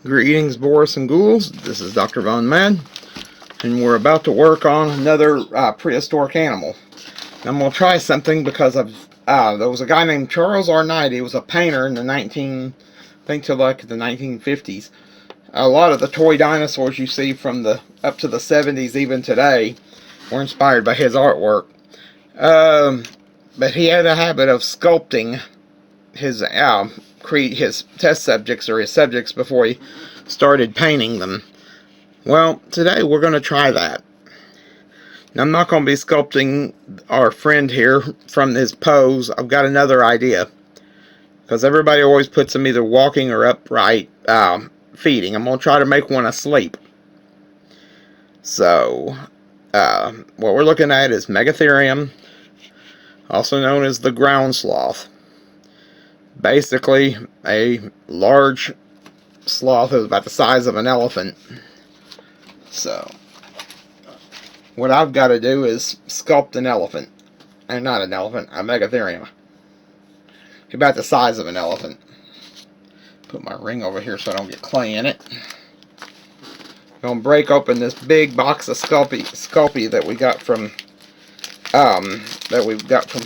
Greetings, Boris and Ghouls. This is Dr. Von Mad, and we're about to work on another prehistoric animal. I'm going to try something because there was a guy named Charles R. Knight. He was a painter in the 1950s. A lot of the toy dinosaurs you see from up to the 70s, even today, were inspired by his artwork. But he had a habit of sculpting his test subjects or his subjects before he started painting them. Well, today we're going to try that. Now, I'm not going to be sculpting our friend here from his pose. I've got another idea, because everybody always puts him either walking or upright feeding. I'm going to try to make one asleep. So what we're looking at is Megatherium, also known as the ground sloth. Basically, a large sloth is about the size of an elephant. So, what I've got to do is sculpt an elephant. And not an elephant, a Megatherium. About the size of an elephant. Put my ring over here so I don't get clay in it. I'm going to break open this big box of Sculpey that we got from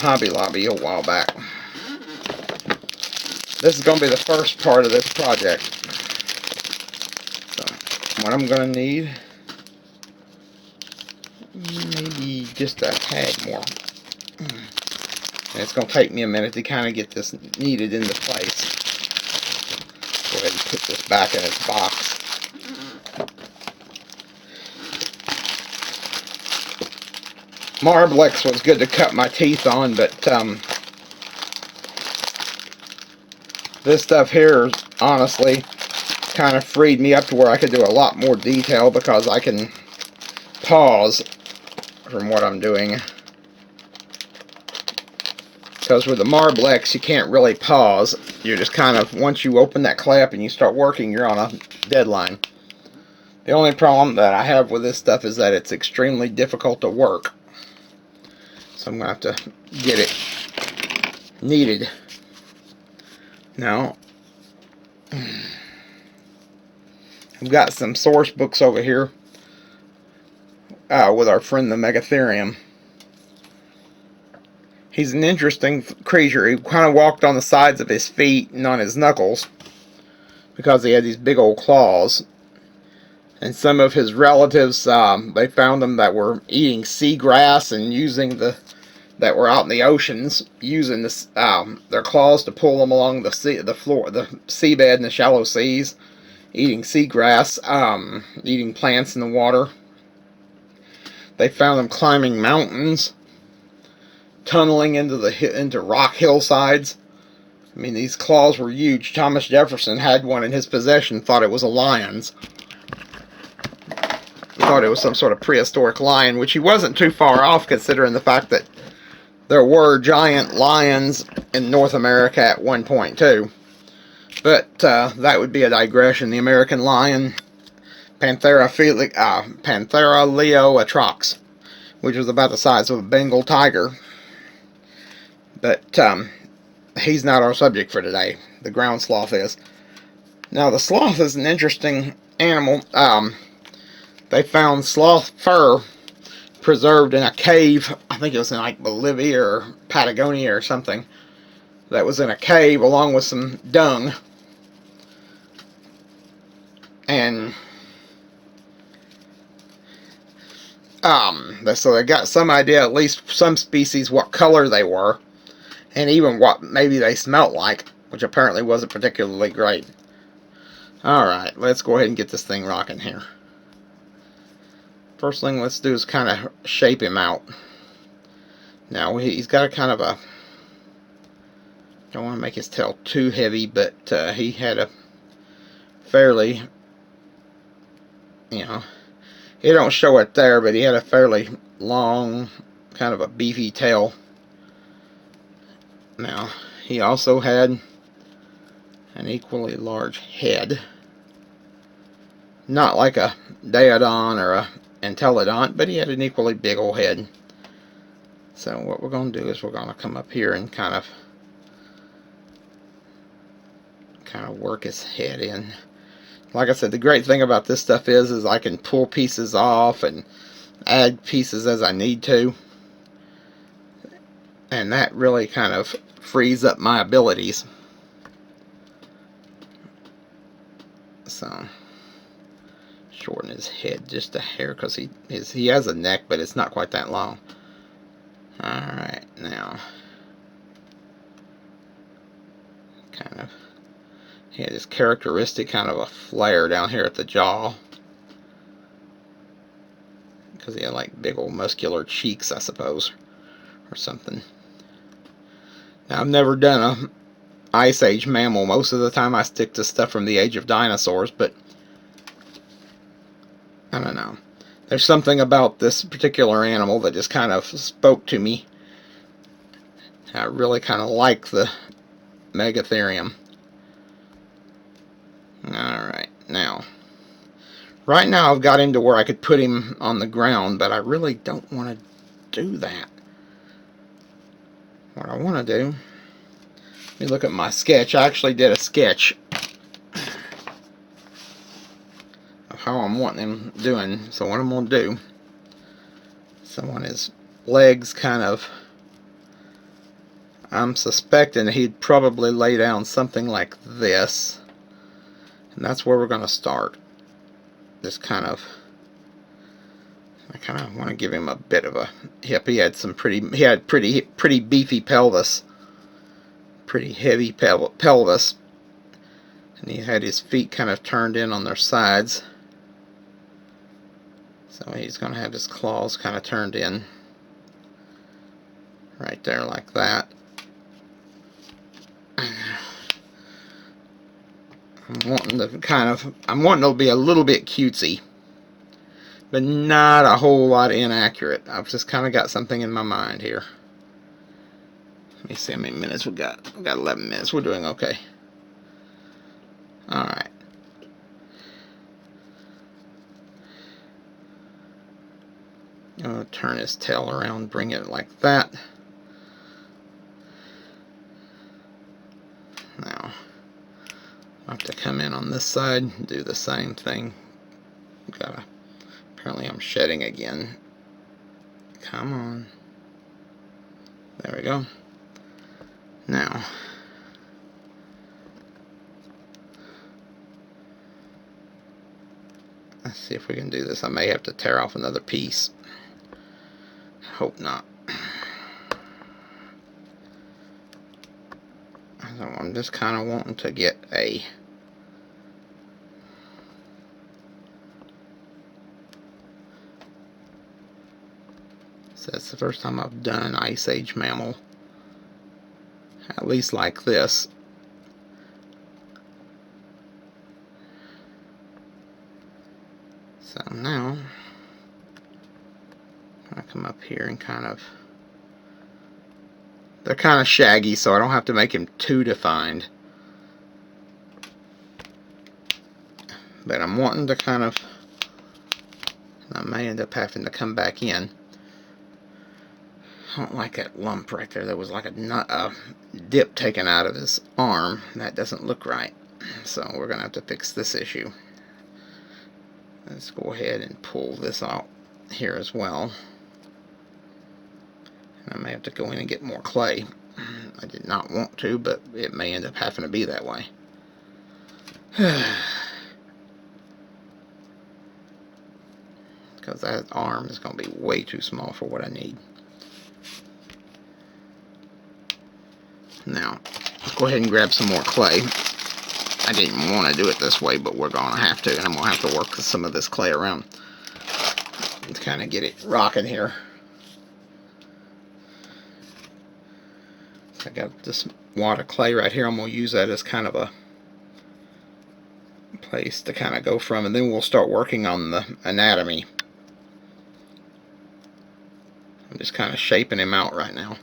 Hobby Lobby a while back. This is going to be the first part of this project. So, what I'm going to need, maybe just a tad more. And it's going to take me a minute to kind of get this kneaded into place. Go ahead and put this back in its box. Marblex was good to cut my teeth on, but this stuff here, honestly, kind of freed me up to where I could do a lot more detail, because I can pause from what I'm doing. Because with the Marblex, you can't really pause. You're just kind of, once you open that clay up and you start working, you're on a deadline. The only problem that I have with this stuff is that it's extremely difficult to work. So I'm going to have to get it kneaded. Now, I've got some source books over here with our friend the Megatherium. He's an interesting creature. He kind of walked on the sides of his feet and on his knuckles because he had these big old claws. And some of his relatives, they found them that were eating seagrass and that were out in the oceans, using their claws to pull them along the seabed in the shallow seas, eating seagrass, eating plants in the water. They found them climbing mountains, tunneling into rock hillsides. I mean, these claws were huge. Thomas Jefferson had one in his possession, thought it was a lion's. Thought it was some sort of prehistoric lion, which he wasn't too far off, considering the fact that there were giant lions in North America at one point too. But that would be a digression. The American lion, Panthera leo atrox, which was about the size of a Bengal tiger. But he's not our subject for today. The ground sloth is. Now, the sloth is an interesting animal. They found sloth fur preserved in a cave. I think it was in like Bolivia or Patagonia or something. That was in a cave along with some dung. And so they got some idea, at least some species, what color they were, and even what maybe they smelt like, which apparently wasn't particularly great. Alright, let's go ahead and get this thing rocking here. First thing let's do is kind of shape him out. Now, he's got a kind of a, don't want to make his tail too heavy, but he had a fairly, you know, he don't show it there, but he had a fairly long, kind of a beefy tail. Now, he also had an equally large head. Not like a Daeodon or a Entelodont, but he had an equally big old head. So what we're going to do is we're going to come up here and kind of work his head in. Like I said, the great thing about this stuff is I can pull pieces off and add pieces as I need to. And that really kind of frees up my abilities. So, shorten his head just a hair because he has a neck, but it's not quite that long. Alright, now, kind of, he had this characteristic kind of a flare down here at the jaw. Because he had like big old muscular cheeks, I suppose, or something. Now, I've never done a Ice Age mammal. Most of the time I stick to stuff from the Age of Dinosaurs, but I don't know. There's something about this particular animal that just kind of spoke to me. I really kind of like the Megatherium. Alright, now. Right now I've got him to where I could put him on the ground, but I really don't want to do that. What I want to do, let me look at my sketch. I actually did a sketch of how I'm wanting him doing. So what I'm going to do, so on his legs kind of, I'm suspecting he'd probably lay down something like this. And that's where we're going to start. Just kind of, I kind of want to give him a bit of a hip. He had pretty beefy pelvis. Pretty heavy pelvis. And he had his feet kind of turned in on their sides. So he's going to have his claws kind of turned in. Right there like that. I'm wanting to be a little bit cutesy, but not a whole lot inaccurate. I've just kind of got something in my mind here. Let me see how many minutes we got. We've got 11 minutes. We're doing okay. Alright. I'm going to turn his tail around, bring it like that. Now, I have to come in on this side and do the same thing. Apparently I'm shedding again. Come on. There we go. Now, let's see if we can do this. I may have to tear off another piece. Hope not. So I'm just kind of wanting to get a so it's the first time I've done an Ice Age mammal, at least like this. So now I come up here and kind of, they're kind of shaggy, so I don't have to make him too defined. But I'm wanting to kind of, I may end up having to come back in. I don't like that lump right there. There was like a dip taken out of his arm. That doesn't look right. So we're going to have to fix this issue. Let's go ahead and pull this out here as well. And I may have to go in and get more clay. I did not want to, but it may end up having to be that way. Because that arm is going to be way too small for what I need. Now, let's go ahead and grab some more clay. I didn't want to do it this way, but we're going to have to. And I'm going to have to work some of this clay around to kind of get it rocking here. I got this wad of clay right here. I'm going to use that as kind of a place to kind of go from, and then we'll start working on the anatomy. I'm just kind of shaping him out right now.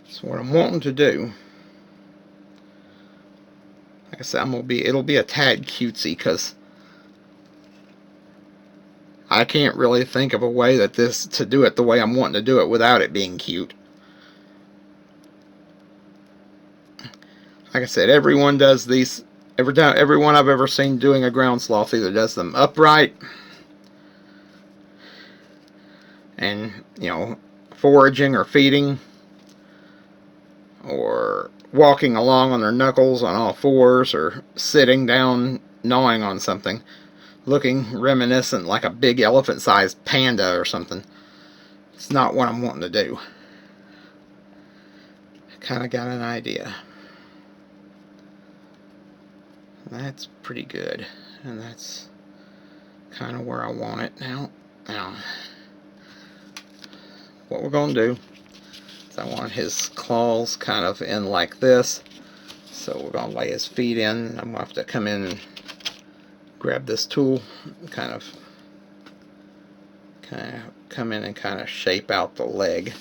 So what I'm wanting to do, like I said, it'll be a tad cutesy, because I can't really think of a way to do it the way I'm wanting to do it without it being cute. like I said, everyone does these. Everyone I've ever seen doing a ground sloth either does them upright and, you know, foraging or feeding, or walking along on their knuckles on all fours, or sitting down gnawing on something, looking reminiscent like a big elephant-sized panda or something. It's not what I'm wanting to do. I kind of got an idea. That's pretty good, and that's kind of where I want it now. Now, what we're going to do is I want his claws kind of in like this, so we're going to lay his feet in. I'm going to have to come in and grab this tool, kind of come in and kind of shape out the leg.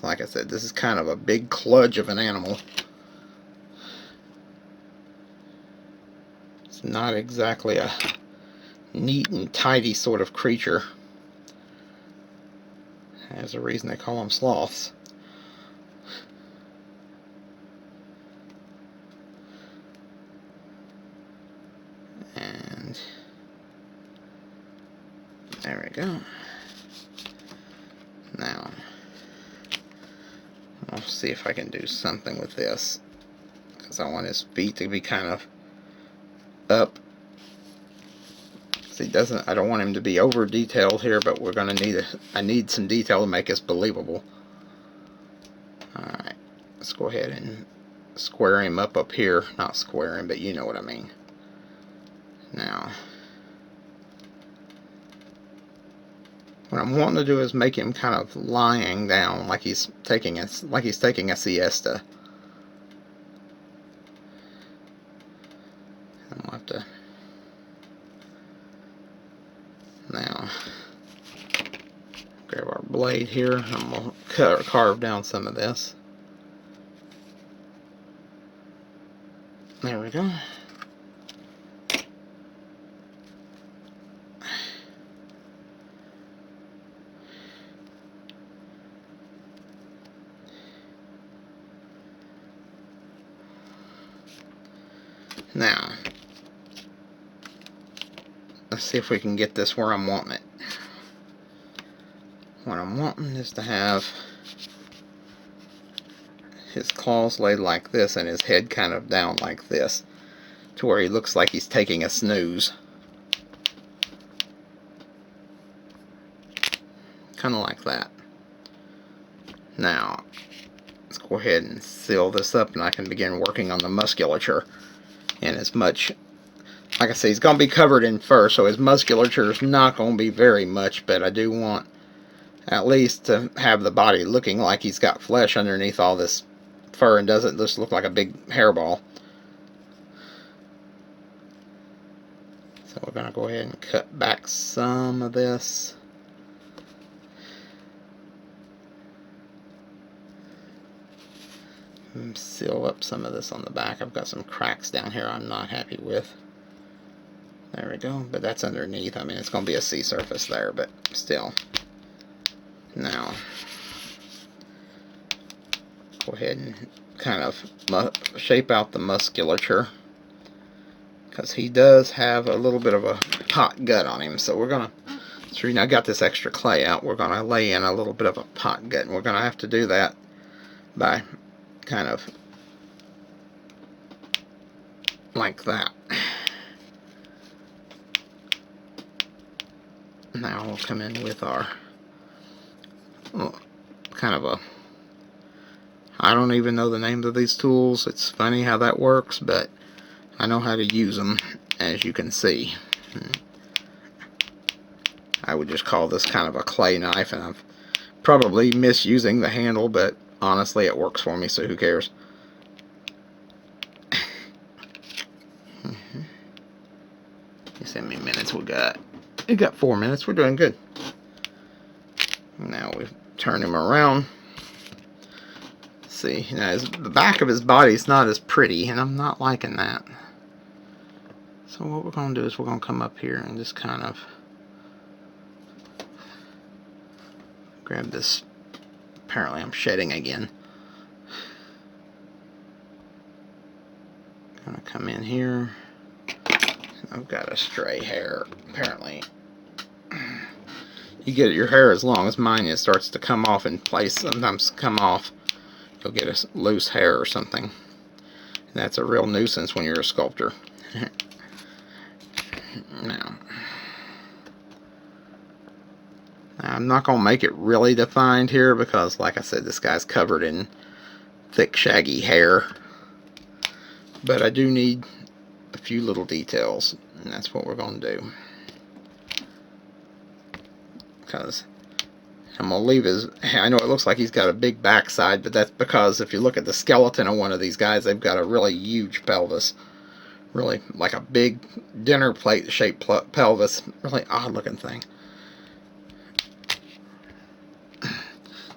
Like I said, this is kind of a big kludge of an animal. It's not exactly a neat and tidy sort of creature. There's a reason they call them sloths. And there we go. Now, I'll see if I can do something with this, because I want his feet to be kind of up. See, I don't want him to be over detailed here, but we're going to I need some detail to make this believable. Alright, let's go ahead and square him up here. Not square him, but you know what I mean. Now, what I'm wanting to do is make him kind of lying down, like he's taking a siesta. I'm gonna have to now grab our blade here. I'm gonna carve down some of this. There we go. Now, let's see if we can get this where I'm wanting it. What I'm wanting is to have his claws laid like this and his head kind of down like this, to where he looks like he's taking a snooze. Kind of like that. Now, let's go ahead and seal this up, and I can begin working on the musculature. And as much, like I say, he's going to be covered in fur, so his musculature is not going to be very much, but I do want at least to have the body looking like he's got flesh underneath all this fur and doesn't just look like a big hairball. So we're going to go ahead and cut back some of this. And seal up some of this on the back. I've got some cracks down here I'm not happy with. There we go, but that's underneath. I mean, it's going to be a sea surface there, but still. Now, go ahead and kind of shape out the musculature, because he does have a little bit of a hot gut on him. So we're going to, so I got this extra clay out, we're going to lay in a little bit of a hot gut, and we're going to have to do that by kind of like that. Now we'll come in with our kind of a, I don't even know the names of these tools. It's funny how that works, but I know how to use them, as you can see. I would just call this kind of a clay knife, and I'm probably misusing the handle, but honestly it works for me, so who cares. You see how many minutes we got? We got 4 minutes. We're doing good. Now we turn him around. See, you know, the back of his body is not as pretty, and I'm not liking that. So what we're going to do is we're going to come up here and just kind of grab this. Apparently I'm shedding again. Gonna come in here. I've got a stray hair. Apparently you get your hair as long as mine is, starts to come off in place. Sometimes come off. You'll get a loose hair or something. And that's a real nuisance when you're a sculptor. Now, I'm not going to make it really defined here because, like I said, this guy's covered in thick, shaggy hair. But I do need a few little details, and that's what we're going to do. Because I'm going to leave his... I know it looks like he's got a big backside, but that's because if you look at the skeleton of one of these guys, they've got a really huge pelvis. Really, like a big dinner plate shaped pelvis. Really odd looking thing.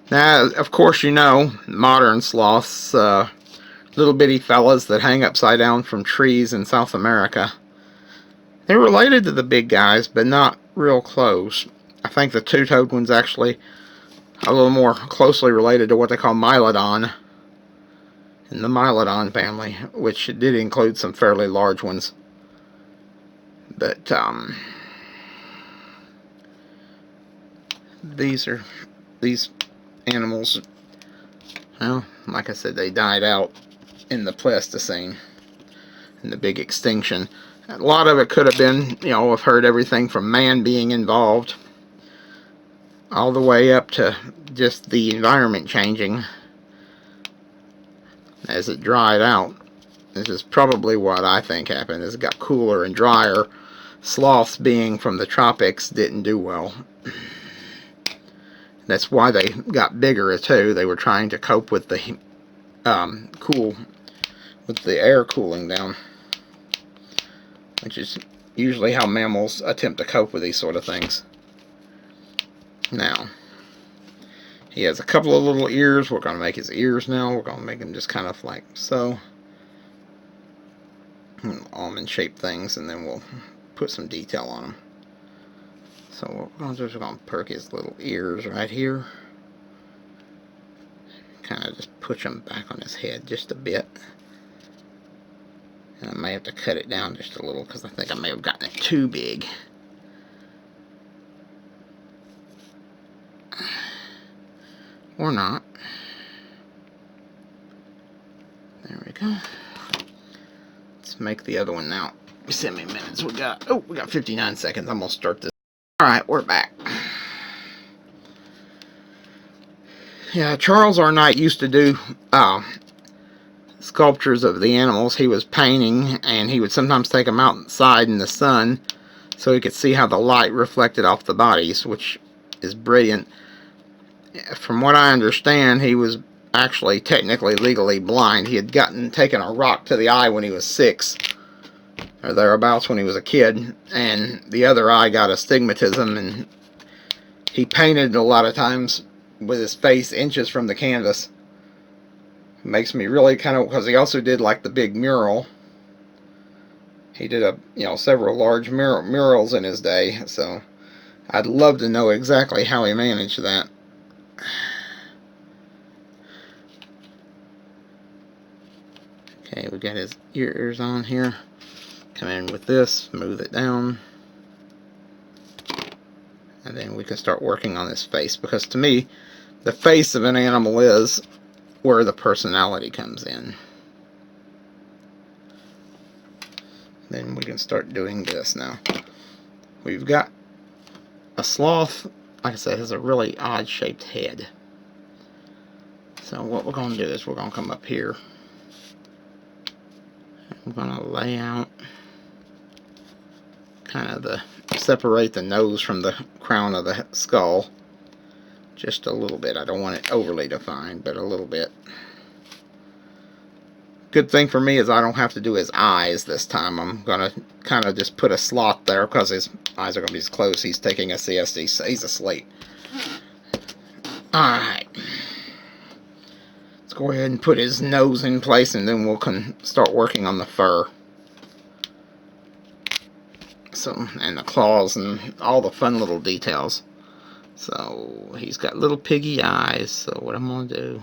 Now, of course, you know, modern sloths, little bitty fellas that hang upside down from trees in South America. They're related to the big guys, but not real close. I think the two-toed one's actually a little more closely related to what they call Mylodon in the Mylodon family, which did include some fairly large ones. But these animals, well, like I said, they died out in the Pleistocene, in the big extinction. A lot of it could have been, you know, I've heard everything from man being involved all the way up to just the environment changing as it dried out. This is probably what I think happened. As it got cooler and drier, sloths being from the tropics didn't do well. That's why they got bigger too. They were trying to cope with the with the air cooling down, which is usually how mammals attempt to cope with these sort of things. Now, he has a couple of little ears. We're going to make his ears now. We're going to make them just kind of like so. Almond-shaped things, and then we'll put some detail on them. So what we're going to do is we're going to perk his little ears right here. Kind of just push them back on his head just a bit. And I may have to cut it down just a little because I think I may have gotten it too big. Or not. There we go. Let's make the other one now. Send me minutes. We got 59 seconds. I'm gonna start this. Alright, we're back. Yeah, Charles R. Knight used to do sculptures of the animals he was painting, and he would sometimes take them outside in the sun so he could see how the light reflected off the bodies, which is brilliant. From what I understand, he was actually technically legally blind. He had taken a rock to the eye when he was 6 or thereabouts, when he was a kid, and the other eye got astigmatism, and he painted a lot of times with his face inches from the canvas. It makes me really kind of, because he also did like the big mural. He did several large murals in his day, so I'd love to know exactly how he managed that. Okay, we got his ears on here. Come in with this, smooth it down. And then we can start working on his face, because to me, the face of an animal is where the personality comes in. Then we can start doing this now. We've got a sloth, like I said, has a really odd shaped head. So what we're going to do is we're going to come up here. I'm going to lay out kind of separate the nose from the crown of the skull. Just a little bit. I don't want it overly defined, but a little bit. Good thing for me is I don't have to do his eyes this time. I'm going to kind of just put a slot there because his eyes are going to be as close. He's taking a siesta. He's asleep. Alright. Let's go ahead and put his nose in place, and then we'll start working on the fur. So, and the claws and all the fun little details. So he's got little piggy eyes. So what I'm going to do,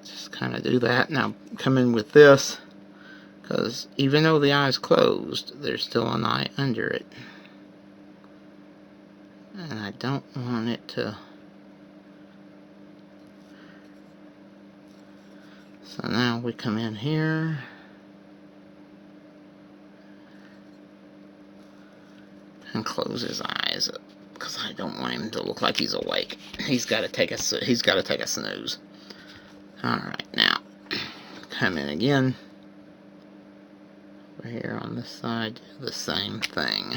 just kind of do that. Now come in with this, because even though the eye's closed, there's still an eye under it. And I don't want it to. So now we come in here. And close his eyes up, because I don't want him to look like he's awake. He's got to take a snooze. All right, now come in again. Over here on this side, do the same thing.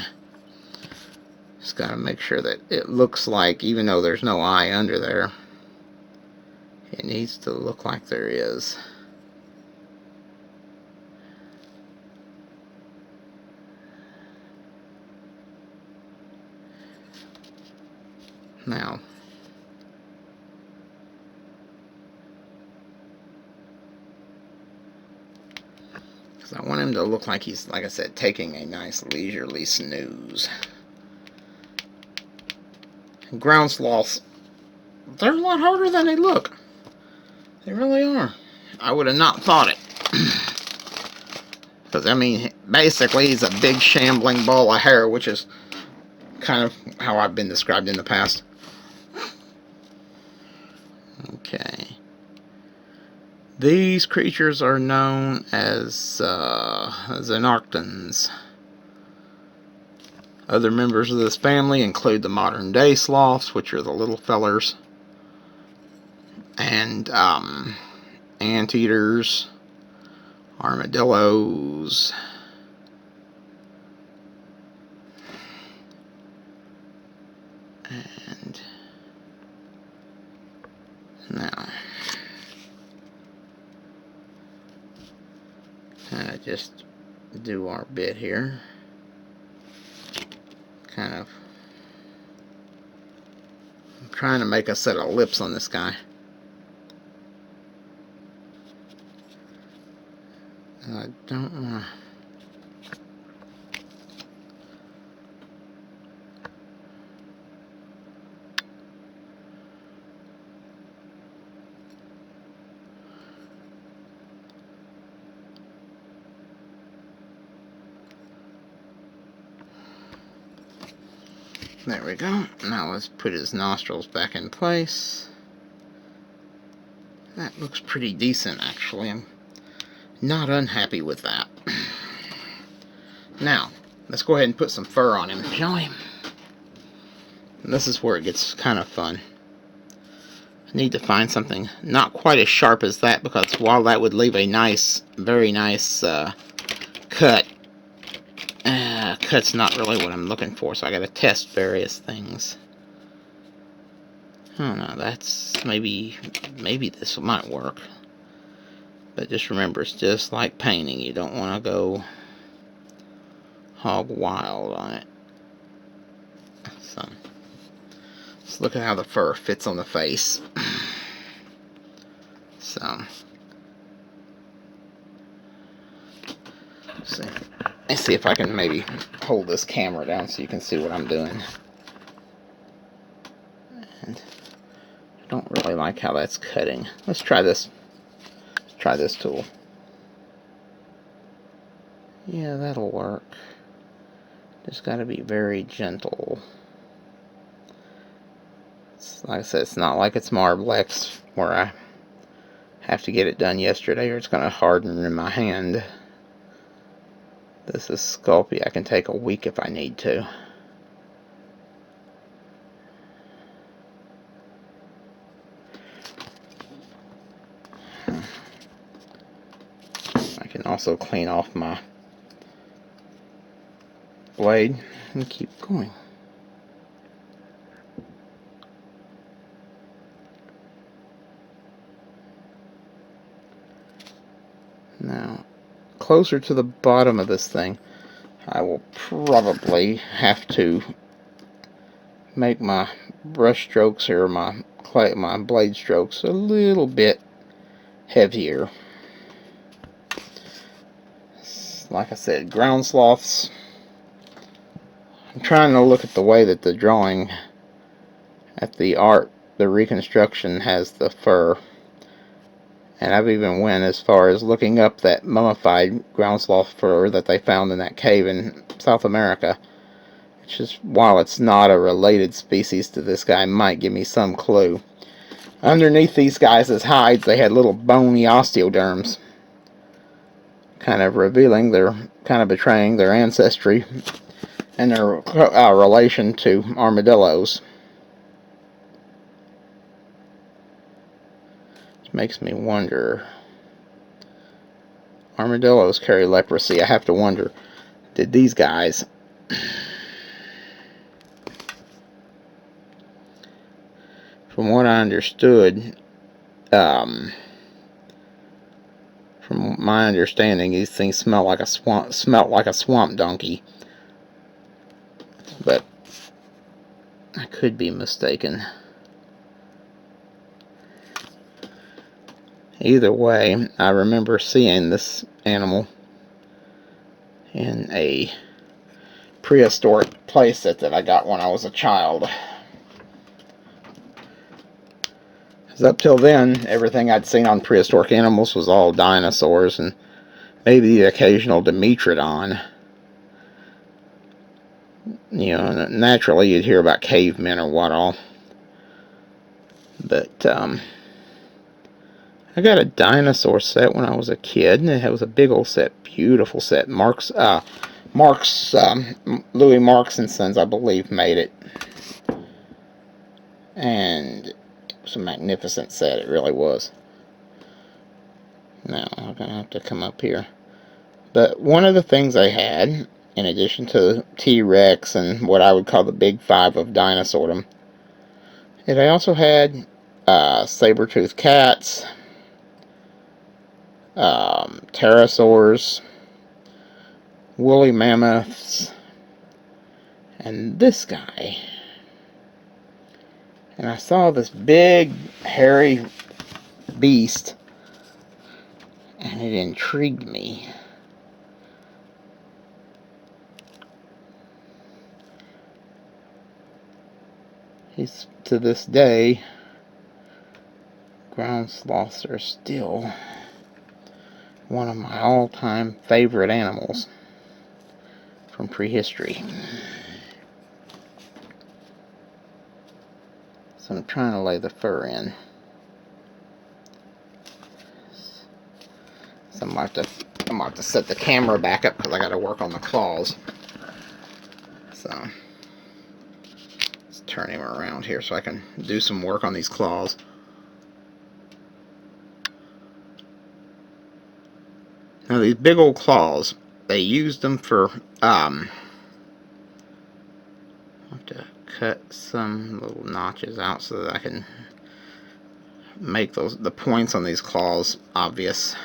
Just got to make sure that it looks like, even though there's no eye under there, it needs to look like there is. Now, because I want him to look like he's, like I said, taking a nice leisurely snooze. And ground sloths, they're a lot harder than they look. They really are. I would have not thought it. Because, I mean, basically he's a big shambling ball of hair, which is kind of how I've been described in the past. Okay. These creatures are known as Xenarchtans. Other members of this family include the modern day sloths, which are the little fellers, and anteaters, armadillos, and now kind of just do our bit here. Kind of, I'm trying to make a set of lips on this guy. I don't want to. There we go. Now let's put his nostrils back in place. That looks pretty decent, actually. I'm not unhappy with that. Now, let's go ahead and put some fur on him, shall we? And this is where it gets kind of fun. I need to find something not quite as sharp as that, because while that would leave a nice, very nice cut, cut's not really what I'm looking for, so I gotta test various things. I don't know, that's maybe this might work. But just remember, it's just like painting. You don't want to go hog wild on it. So, let's look at how the fur fits on the face. So, let's see if I can maybe hold this camera down so you can see what I'm doing. And I don't really like how that's cutting. Let's try this. Let's try this tool. Yeah, that'll work. Just got to be very gentle. Like I said, it's not like it's Marblex where I have to get it done yesterday or it's going to harden in my hand. This is Sculpey. I can take a week if I need to. I can also clean off my blade and keep going. Now, closer to the bottom of this thing, I will probably have to make my brush strokes or my blade strokes a little bit heavier. Like I said, ground sloths I'm trying to look at the way that the drawing at the art, the reconstruction has the fur. And I've even went as far as looking up that mummified ground sloth fur that they found in that cave in South America. Which is, while it's not a related species to this guy, might give me some clue. Underneath these guys' hides, they had little bony osteoderms. Kind of revealing kind of betraying their ancestry and their relation to armadillos. Which makes me wonder. Armadillos carry leprosy. I have to wonder, did these guys... From what I understood, from my understanding, these things smelt like a swamp donkey. But I could be mistaken. Either way, I remember seeing this animal in a prehistoric playset that I got when I was a child. Because up till then, everything I'd seen on prehistoric animals was all dinosaurs and maybe the occasional Dimetrodon. You know, naturally you'd hear about cavemen or what all. But, I got a dinosaur set when I was a kid, and it was a big old set, beautiful set. Louis Marks and Sons, I believe, made it. And it was a magnificent set, it really was. Now, I'm going to have to come up here. But one of the things I had, in addition to T-Rex and what I would call the big five of dinosaurdom, is I also had saber-toothed cats, pterosaurs, woolly mammoths, and this guy. And I saw this big, hairy beast, and it intrigued me. He's, to this day, ground sloths are still one of my all-time favorite animals from prehistory. So I'm trying to lay the fur in. So I'm going to have to set the camera back up because I got to work on the claws. So let's turn him around here so I can do some work on these claws. Now these big old claws, they used them for I'll have to cut some little notches out so that I can make the points on these claws obvious.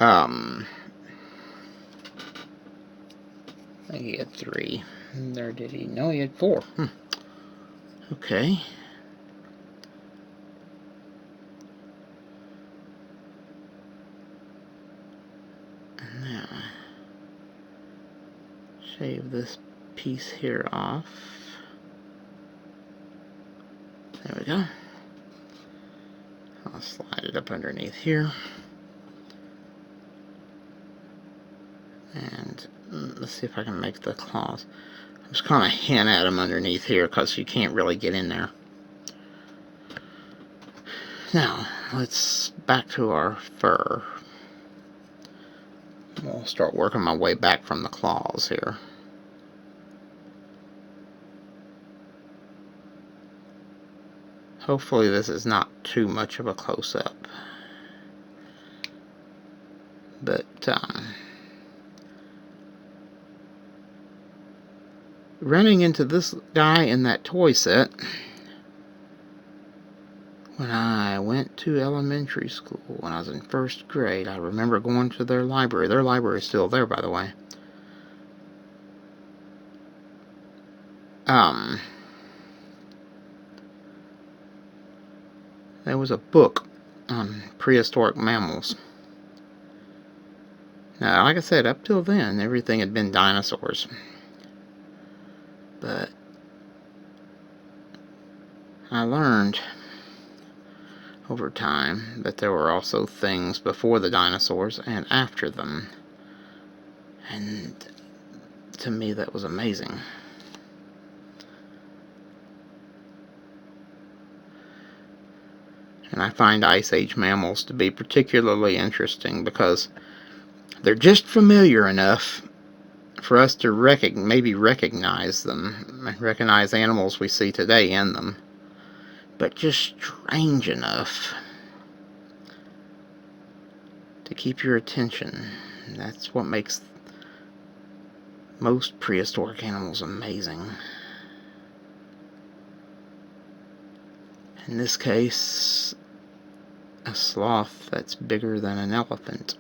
I think he had 3. There, did he? No, he had 4. Okay. And now, shave this piece here off. There we go. I'll slide it up underneath here. And let's see if I can make the claws. I'm just kind of hint at them underneath here because you can't really get in there. Now, let's back to our fur. We'll start working my way back from the claws here. Hopefully this is not too much of a close-up. But, running into this guy in that toy set, when I went to elementary school, when I was in 1st grade, I remember going to their library. Their library is still there, by the way. There was a book on prehistoric mammals. Now, like I said, up till then, everything had been dinosaurs. But I learned over time that there were also things before the dinosaurs and after them. And to me, that was amazing. And I find Ice Age mammals to be particularly interesting because they're just familiar enough for us to maybe recognize them, recognize animals we see today in them, but just strange enough to keep your attention. That's what makes most prehistoric animals amazing. In this case, a sloth that's bigger than an elephant,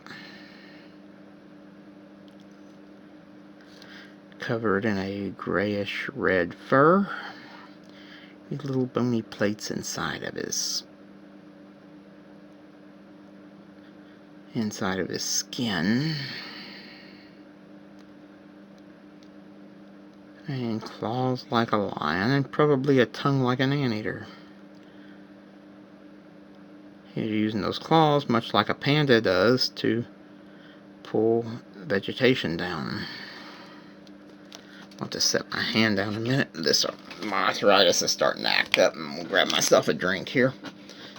covered in a grayish red fur with little bony plates inside of his skin, and claws like a lion, and probably a tongue like an anteater. He's using those claws much like a panda does to pull vegetation down. I'll just set my hand down a minute. My arthritis is starting to act up, and we'll grab myself a drink here.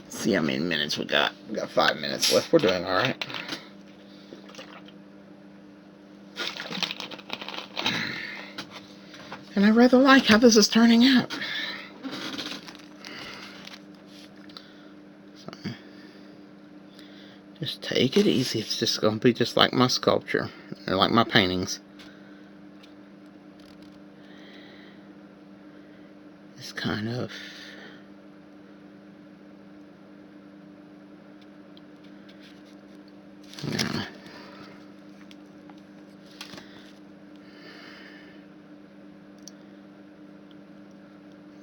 Let's see how many minutes we got. We got 5 minutes left. We're doing alright. And I rather like how this is turning out. So, just take it easy. It's just going to be just like my sculpture, or like my paintings. It's kind of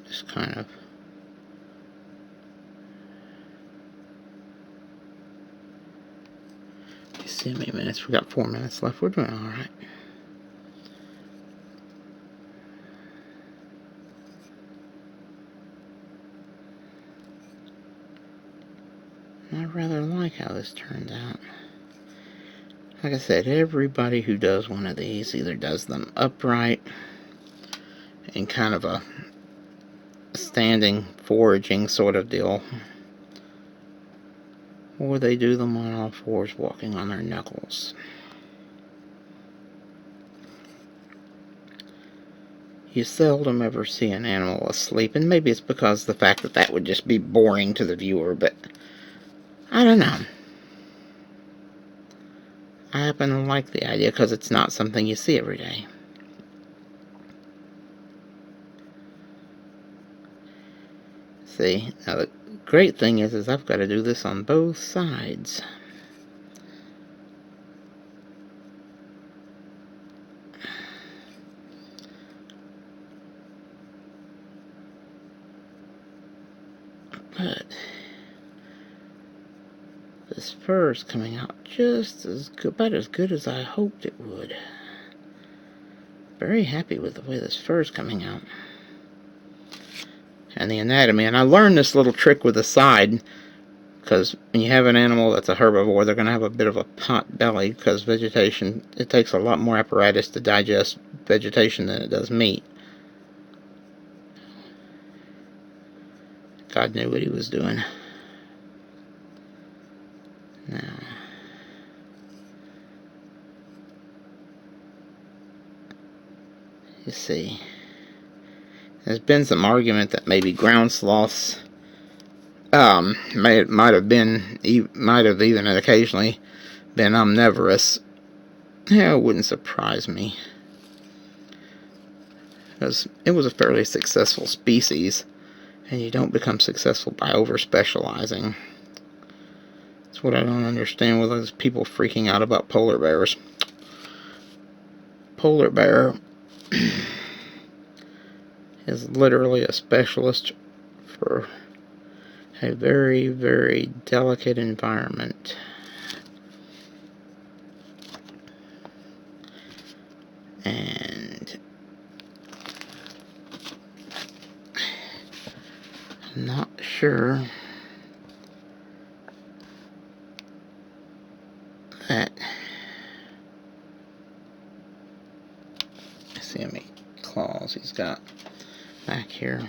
just kind of see how many minutes we got. 4 minutes left. We're doing all right. I rather like how this turned out. Like I said, everybody who does one of these either does them upright in kind of a standing foraging sort of deal, or they do them on all fours walking on their knuckles. You seldom ever see an animal asleep, and maybe it's because of the fact that would just be boring to the viewer, but I don't know. I happen to like the idea because it's not something you see every day. See, now the great thing is I've got to do this on both sides. But this fur is coming out just about as good as I hoped it would. Very happy with the way this fur is coming out. And the anatomy. And I learned this little trick with the side, because when you have an animal that's a herbivore, they're going to have a bit of a pot belly, because vegetation, it takes a lot more apparatus to digest vegetation than it does meat. God knew what he was doing. Now, you see, there's been some argument that maybe ground sloths might have even occasionally been omnivorous. Yeah, it wouldn't surprise me, because it was a fairly successful species, and you don't become successful by over-specializing. That's what I don't understand with those people freaking out about polar bears. Polar bear is literally a specialist for a very, very delicate environment. I'm not sure that. See how many claws he's got back here.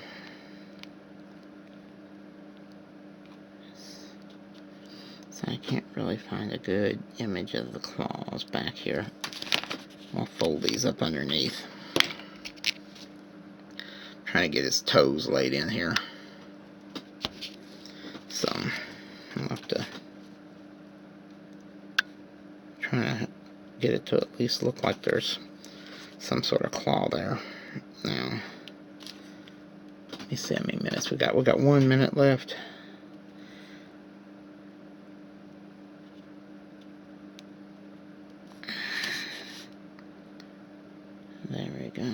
So I can't really find a good image of the claws back here. I'll fold these up underneath. Trying to get his toes laid in here. So I'll have to try to get it to at least look like there's some sort of claw there. Now, let me see how many minutes we got. We got 1 minute left. There we go.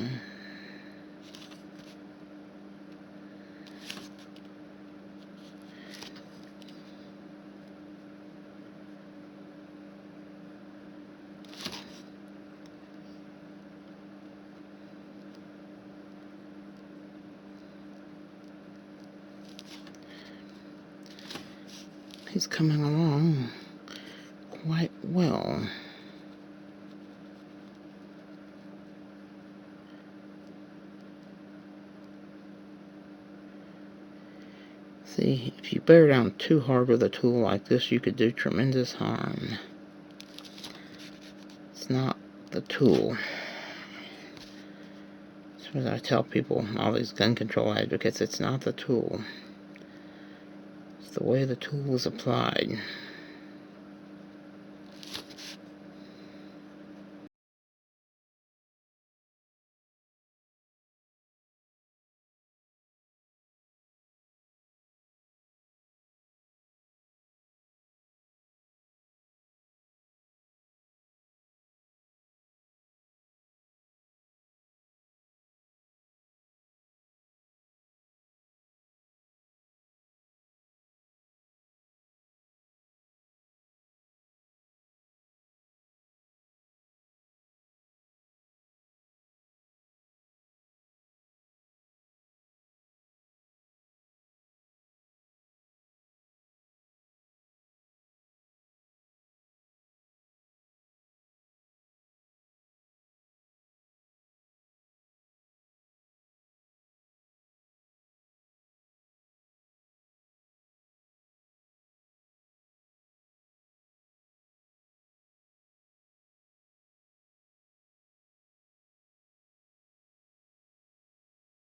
He's coming along quite well. See, if you bear down too hard with a tool like this, you could do tremendous harm. It's not the tool. That's what I tell people, all these gun control advocates, it's not the tool. It's the way the tool is applied.